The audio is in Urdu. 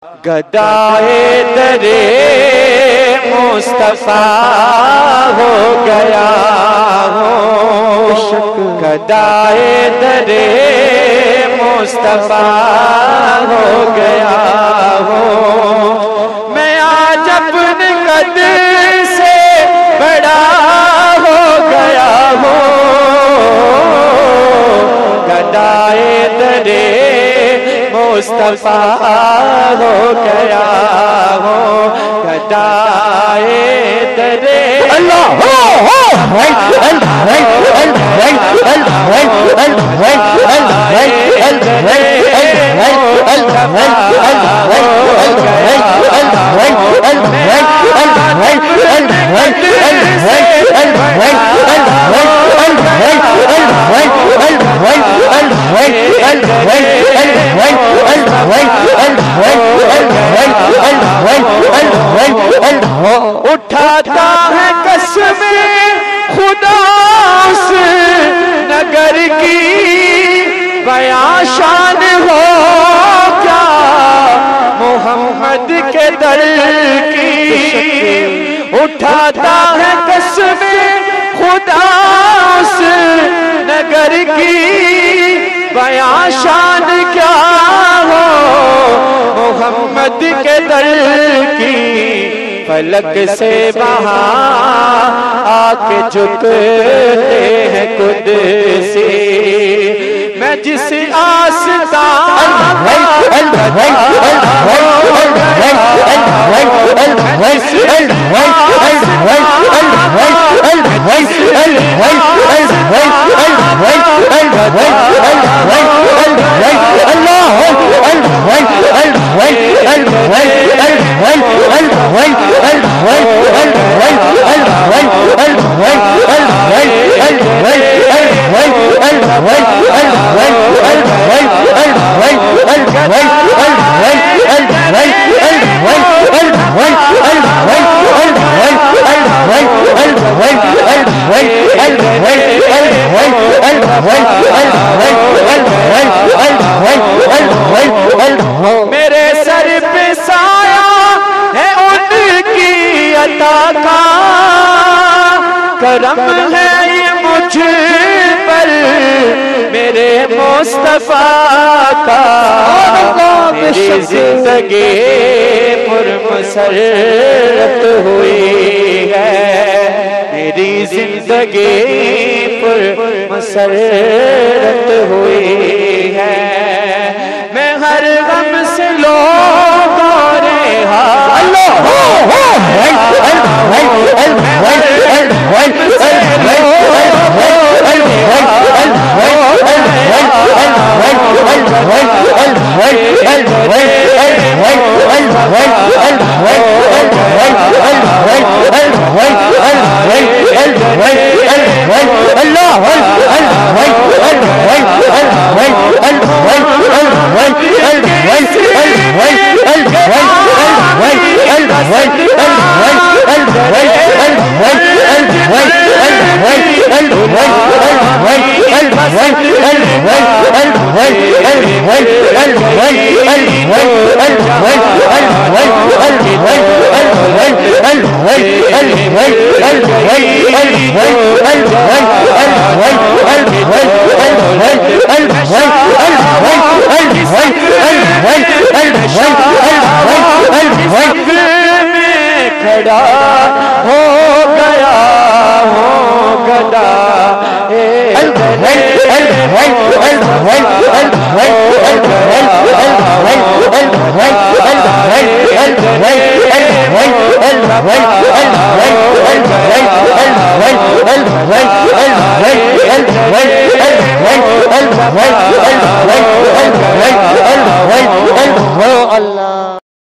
گدائے درے مصطفیٰ ہو گیا ہوں، گدائے درے مصطفیٰ ہو گیا ہوں، میں آج اپنے قدر سے بڑا ہو گیا ہوں، گدائے درے مصطفیٰ ہو گیا ہوں، گدائے درے اللہ اٹھاتا ہے قسم خدا اس نگر کی، بیاں شان ہو کیا محمد کے در کی، اٹھاتا ہے قسم خدا اس نگر کی، بیاں شان کیا ہو محمد کے در کی، فلک سے وہاں آ کے جھکتے ہیں قدسی، میں جس آستان میرے سر پہ سایہ ہے ان کی عطا کا، کرم ہے یہ مجھ پر میرے مصطفیٰ کا، میری زندگی پر مسرت ہوئی ہے، میری زندگی پر مسرت ہوئی ہے، میں ہر غم سے لوٹوں رہا کھڑا ہو گیا ہوں گدا اللہ